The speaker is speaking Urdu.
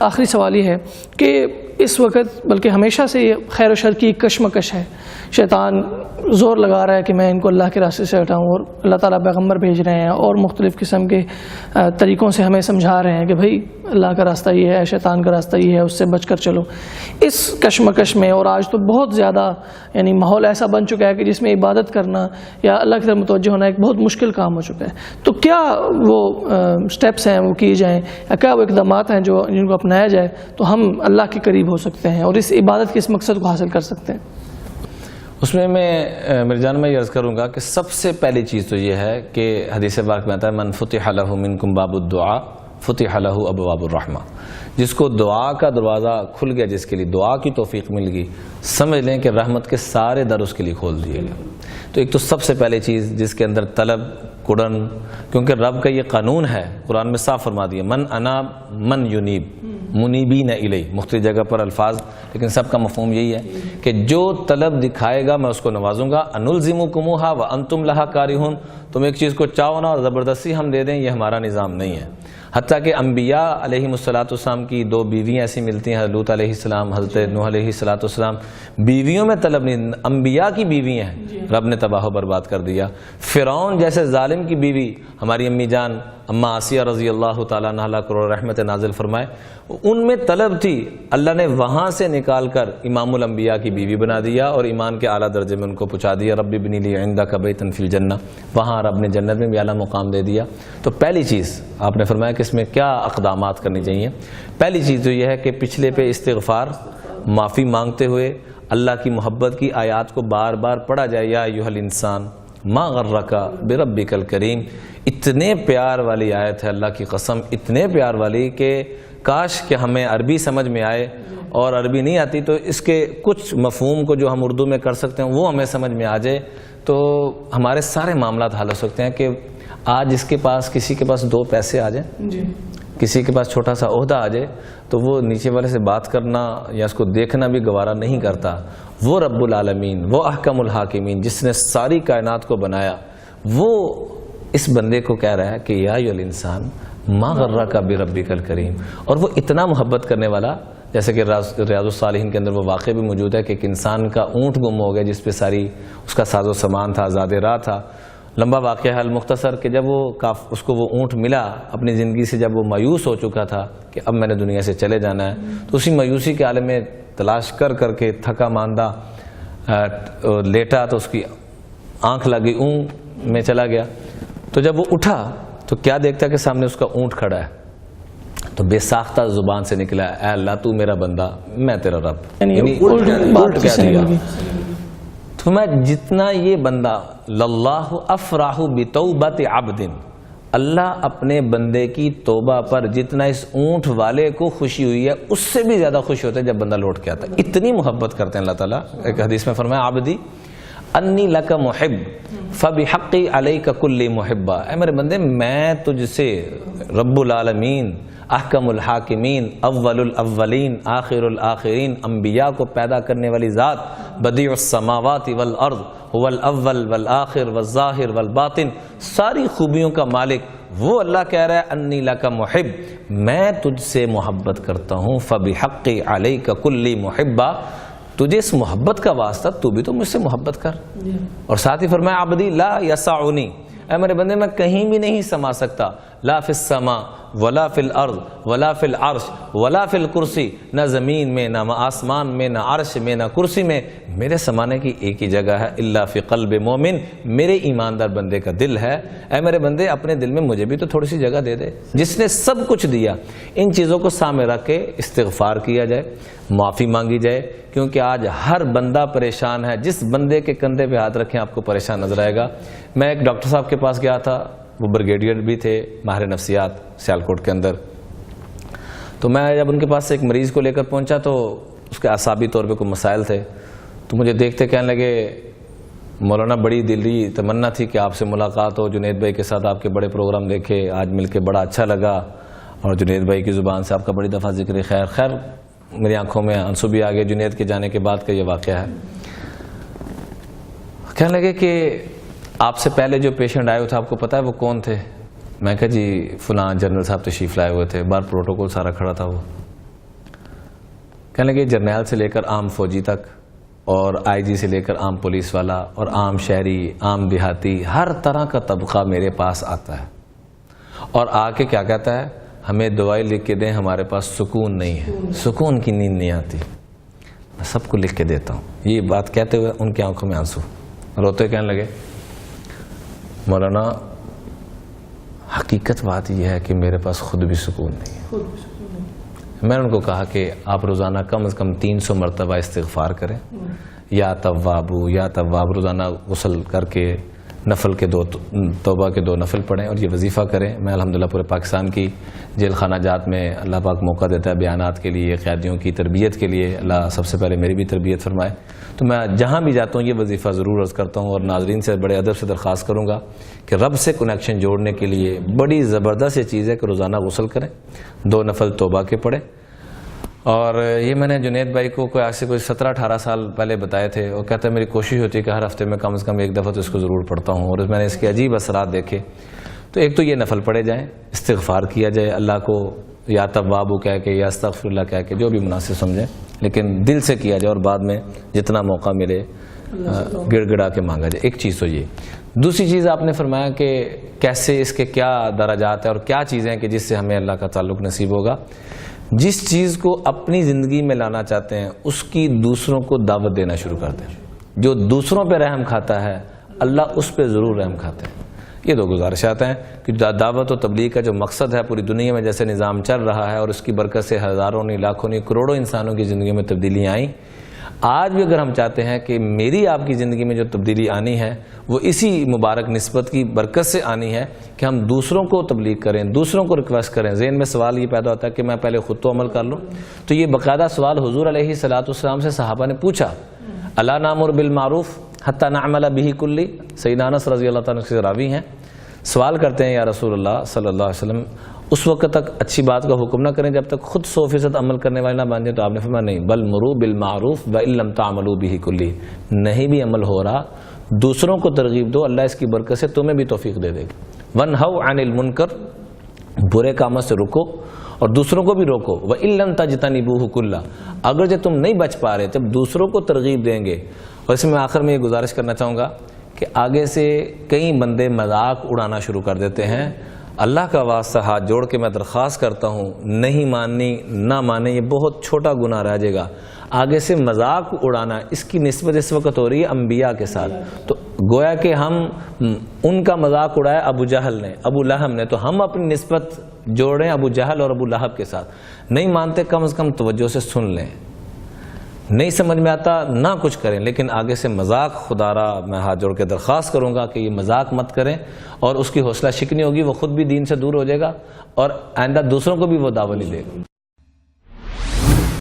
آخری سوال یہ ہے کہ اس وقت بلکہ ہمیشہ سے یہ خیر و شر کی کشمکش ہے. شیطان زور لگا رہا ہے کہ میں ان کو اللہ کے راستے سے ہٹاؤں، اور اللہ تعالیٰ پیغمبر بھیج رہے ہیں اور مختلف قسم کے طریقوں سے ہمیں سمجھا رہے ہیں کہ بھائی اللہ کا راستہ یہ ہے، شیطان کا راستہ یہ ہے، اس سے بچ کر چلو. اس کشمکش میں، اور آج تو بہت زیادہ یعنی ماحول ایسا بن چکا ہے کہ جس میں عبادت کرنا یا اللہ کی طرف متوجہ ہونا ایک بہت مشکل کام ہو چکا ہے، تو کیا وہ سٹیپس ہیں وہ کیے جائیں، یا کیا وہ اقدامات ہیں جو جن کو اپنایا جائے تو ہم اللہ کے قریب ہو سکتے ہیں اور اس عبادت کے اس مقصد کو حاصل کر سکتے ہیں؟ اس میں میری جان میں یہ عرض کروں گا کہ سب سے پہلی چیز تو یہ ہے کہ حدیث پاک میں آتا ہے من فتح لہ منکم باب الدعاء فتح لہ ابواب الرحمہ. جس کو دعا کا دروازہ کھل گیا، جس کے لیے دعا کی توفیق مل گئی، سمجھ لیں کہ رحمت کے سارے در اس کے لیے کھول دیے گئے. تو ایک تو سب سے پہلی چیز جس کے اندر طلب کڑن، کیونکہ رب کا یہ قانون ہے، قرآن میں صاف فرما دیا من اناب من ینیب منیبین الی، مختلف جگہ پر الفاظ، لیکن سب کا مفہوم یہی ہے کہ جو طلب دکھائے گا میں اس کو نوازوں گا. انلزمکموہا وانتم لہا کارہون، تم ایک چیز کو چاہو نا اور زبردستی ہم دے دیں، یہ ہمارا نظام نہیں ہے. حتیٰ کہ انبیاء علیہ السلام کی دو بیویاں ایسی ملتی ہیں، لوط علیہ السلام، حضرت نوح علیہ السلام، بیویوں میں طلب نہیں، انبیاء کی بیوی ہیں، رب نے تباہ و برباد کر دیا. فرعون جیسے ظالم کی بیوی ہماری امی جان اما آسیہ رضی اللہ تعالیٰ عنہا کو رحمت نازل فرمائے، ان میں طلب تھی، اللہ نے وہاں سے نکال کر امام الانبیاء کی بیوی بنا دیا اور ایمان کے اعلیٰ درجے میں ان کو پہنچا دیا. رب ابنی لی عندک بیتا فی الجنہ، وہاں رب نے جنت میں بھی اعلیٰ مقام دے دیا. تو پہلی چیز آپ نے فرمایا کہ اس میں کیا اقدامات کرنی چاہیے. پہلی چیز تو یہ ہے کہ پچھلے پہ استغفار، معافی مانگتے ہوئے اللہ کی محبت کی آیات کو بار بار پڑھا جائے. یا ایھا الانسان ما غرک بربک الکریم، اتنے پیار والی آیت ہے، اللہ کی قسم اتنے پیار والی کہ کاش کہ ہمیں عربی سمجھ میں آئے، اور عربی نہیں آتی تو اس کے کچھ مفہوم کو جو ہم اردو میں کر سکتے ہیں وہ ہمیں سمجھ میں آ جائے تو ہمارے سارے معاملات حل ہو سکتے ہیں. کہ آج اس کے پاس کسی کے پاس 2 پیسے آ جائیں، کسی کے پاس چھوٹا سا عہدہ آ جائے تو وہ نیچے والے سے بات کرنا یا اس کو دیکھنا بھی گوارا نہیں کرتا. وہ رب العالمین، وہ احکم الحاکمین، جس نے ساری کائنات کو بنایا، وہ اس بندے کو کہہ رہا ہے کہ یا ایھا الانسان ما غرک بربک الکریم. اور وہ اتنا محبت کرنے والا، جیسے کہ ریاض الصالحین کے اندر وہ واقعہ بھی موجود ہے کہ ایک انسان کا اونٹ گم ہو گیا جس پہ ساری اس کا ساز و سامان تھا، زاد راہ تھا. لمبا واقعہ ہے المختصر کہ جب اس کو وہ اونٹ ملا اپنی زندگی سے، جب وہ مایوس ہو چکا تھا کہ اب میں نے دنیا سے چلے جانا ہے، تو اسی مایوسی کے عالم میں تلاش کر کے تھکا ماندہ لیٹا تو اس کی آنکھ لگی، اونگ میں چلا گیا. تو جب وہ اٹھا تو کیا دیکھتا کہ سامنے اس کا اونٹ کھڑا ہے. تو بے ساختہ زبان سے نکلا اے اللہ تو میرا بندہ میں تیرا رب، یعنی الٹ کیا دیا. تو میں جتنا یہ بندہ للہ افراح بتوبت عبد، اللہ اپنے بندے کی توبہ پر جتنا اس اونٹ والے کو خوشی ہوئی ہے اس سے بھی زیادہ خوش ہوتا ہے جب بندہ لوٹ کے آتا ہے. اتنی محبت کرتے ہیں اللہ تعالیٰ. ایک حدیث میں فرمایا عبدی انی لک محب فبحقی علیک کلی محبہ، اے میرے بندے میں تجھ سے رب العالمین، احکم الحاکمین، اول الاولین، آخر الآخرین، انبیاء کو پیدا کرنے والی ذات، بدیع السماوات والارض، هو الاول والآخر والظاہر والباطن، ساری خوبیوں کا مالک وہ اللہ کہہ رہا ہے انی لک محب، میں تجھ سے محبت کرتا ہوں. فبحقی علیک کلی محبہ، تجھے اس محبت کا واسطہ تو بھی تو مجھ سے محبت کر. اور ساتھ ہی فرمایا عبدی لا یسعنی، اے میرے بندے میں کہیں بھی نہیں سما سکتا، لا فی السماء ولا فی الارض ولا فی العرش ولا فی الکرسی، نہ زمین میں نہ آسمان میں نہ عرش میں نہ کرسی میں میرے سمانے کی ایک ہی جگہ ہے، الا فی قلب مومن، میرے ایماندار بندے کا دل ہے. اے میرے بندے اپنے دل میں مجھے بھی تو تھوڑی سی جگہ دے دے. جس نے سب کچھ دیا، ان چیزوں کو سامنے رکھ کے استغفار کیا جائے، معافی مانگی جائے، کیونکہ آج ہر بندہ پریشان ہے. جس بندے کے کندھے پہ ہاتھ رکھیں آپ کو پریشان نظر آئے گا. میں ایک ڈاکٹر صاحب کے پاس گیا تھا، وہ بریگیڈیئر بھی تھے، ماہر نفسیات سیالکوٹ کے اندر. تو میں جب ان کے پاس سے ایک مریض کو لے کر پہنچا تو اس کے اعصابی طور پہ کوئی مسائل تھے. تو مجھے دیکھتے کہنے لگے مولانا بڑی دلی تمنا تھی کہ آپ سے ملاقات ہو، جنید بھائی کے ساتھ آپ کے بڑے پروگرام دیکھے، آج مل کے بڑا اچھا لگا، اور جنید بھائی کی زبان سے آپ کا بڑی دفعہ ذکر خیر. میری آنکھوں میں آنسو بھی آ گئے. جنید کے جانے کے بعد کا یہ واقعہ ہے. کہنے لگے کہ آپ سے پہلے جو پیشنٹ آئے ہوئے تھے آپ کو پتا ہے وہ کون تھے؟ میں کہا جی فلاں جنرل صاحب تشریف لائے ہوئے تھے، باہر پروٹوکول سارا کھڑا تھا. وہ کہنے لگے جرنیل سے لے کر عام فوجی تک اور آئی جی سے لے کر عام پولیس والا اور عام شہری، عام دیہاتی، ہر طرح کا طبقہ میرے پاس آتا ہے اور آ کے کیا کہتا ہے، ہمیں دوائی لکھ کے دیں، ہمارے پاس سکون نہیں ہے، سکون کی نیند نہیں آتی، میں سب کو لکھ کے دیتا ہوں۔ یہ بات کہتے ہوئے ان کی آنکھوں میں آنسو، روتے کہنے لگے مولانا حقیقت بات یہ ہے کہ میرے پاس خود بھی سکون نہیں ہے۔ میں نے ان کو کہا کہ آپ روزانہ کم از کم 300 مرتبہ استغفار کریں، یا تواب روزانہ غسل کر کے نفل کے توبہ کے 2 نفل پڑھیں اور یہ وظیفہ کریں۔ میں الحمدللہ پورے پاکستان کی جیل خانہ جات میں اللہ پاک موقع دیتا ہے بیانات کے لیے، قیدیوں کی تربیت کے لیے، اللہ سب سے پہلے میری بھی تربیت فرمائے، تو میں جہاں بھی جاتا ہوں یہ وظیفہ ضرور عرض کرتا ہوں، اور ناظرین سے بڑے ادب سے درخواست کروں گا کہ رب سے کنیکشن جوڑنے کے لیے بڑی زبردست یہ چیز ہے کہ روزانہ غسل کریں، 2 نفل توبہ کے پڑھیں۔ اور یہ میں نے جنید بھائی کو کوئی 17-18 سال پہلے بتائے تھے، وہ کہتا ہے میری کوشش ہوتی ہے کہ ہر ہفتے میں کم از کم 1 دفعہ تو اس کو ضرور پڑھتا ہوں، اور میں نے اس کے عجیب اثرات دیکھے۔ تو ایک تو یہ نفل پڑھے جائیں، استغفار کیا جائے، اللہ کو یا توابو کہہ کے یا استغفر اللہ کہہ کے جو بھی مناسب سمجھیں، لیکن دل سے کیا جائے اور بعد میں جتنا موقع ملے گڑ گڑا کے مانگا جائے۔ ایک چیز تو یہ۔ دوسری چیز آپ نے فرمایا کہ کیسے اس کے کیا درجات ہیں اور کیا چیزیں ہیں کہ جس سے ہمیں اللہ کا تعلق نصیب ہوگا۔ جس چیز کو اپنی زندگی میں لانا چاہتے ہیں اس کی دوسروں کو دعوت دینا شروع کر دیں۔ جو دوسروں پہ رحم کھاتا ہے اللہ اس پہ ضرور رحم کھاتے ہیں۔ یہ 2 گزارشات ہیں کہ دعوت و تبلیغ کا جو مقصد ہے پوری دنیا میں جیسے نظام چل رہا ہے اور اس کی برکت سے ہزاروں نہیں لاکھوں نہیں کروڑوں انسانوں کی زندگی میں تبدیلیاں آئیں، آج بھی اگر ہم چاہتے ہیں کہ میری آپ کی زندگی میں جو تبدیلی آنی ہے وہ اسی مبارک نسبت کی برکت سے آنی ہے کہ ہم دوسروں کو تبلیغ کریں، دوسروں کو ریکویسٹ کریں۔ ذہن میں سوال یہ پیدا ہوتا ہے کہ میں پہلے خود تو عمل کر لوں، تو یہ باقاعدہ سوال حضور علیہ السلام سے صحابہ نے پوچھا، الا نامر بالمعروف حتی نعمل بہ کلی، سیدنا انس رضی اللہ تعالیٰ سے راوی ہیں، سوال کرتے ہیں یا رسول اللہ صلی اللہ علیہ وسلم اس وقت تک اچھی بات کا حکم نہ کریں جب تک خود 100% عمل کرنے والے نہ بن جائیں، تو آپ نے فرمایا نہیں، بل مروا بالمعروف وان لم تعملوا به کلی، نہیں بھی عمل ہو رہا دوسروں کو ترغیب دو، اللہ اس کی برکت سے تمہیں بھی توفیق دے دے گا۔ وانہوا عن المنکر، برے کاموں سے رکو اور دوسروں کو بھی روکو، وان لم تجتنبوه کلا، اگر جو تم نہیں بچ پا رہے جب دوسروں کو ترغیب دیں گے۔ اور اس میں آخر میں یہ گزارش کرنا چاہوں گا کہ آگے سے کئی بندے مذاق اڑانا شروع کر دیتے ہیں، اللہ کا واسطہ ہاتھ جوڑ کے میں درخواست کرتا ہوں، نہیں ماننی نہ مانے، یہ بہت چھوٹا گناہ رہ جائے گا۔ آگے سے مذاق اڑانا اس کی نسبت اس وقت ہو رہی ہے انبیاء کے ساتھ، تو گویا کہ ہم ان کا مذاق اڑایا ابو جہل نے، ابو لہب نے، تو ہم اپنی نسبت جوڑیں ابو جہل اور ابو لہب کے ساتھ۔ نہیں مانتے کم از کم توجہ سے سن لیں، نہیں سمجھ میں آتا نہ کچھ کریں، لیکن آگے سے مذاق خدا را میں ہاتھ جوڑ کے درخواست کروں گا کہ یہ مذاق مت کریں، اور اس کی حوصلہ شکنی ہوگی، وہ خود بھی دین سے دور ہو جائے گا اور آئندہ دوسروں کو بھی وہ دعوت نہیں دے گا۔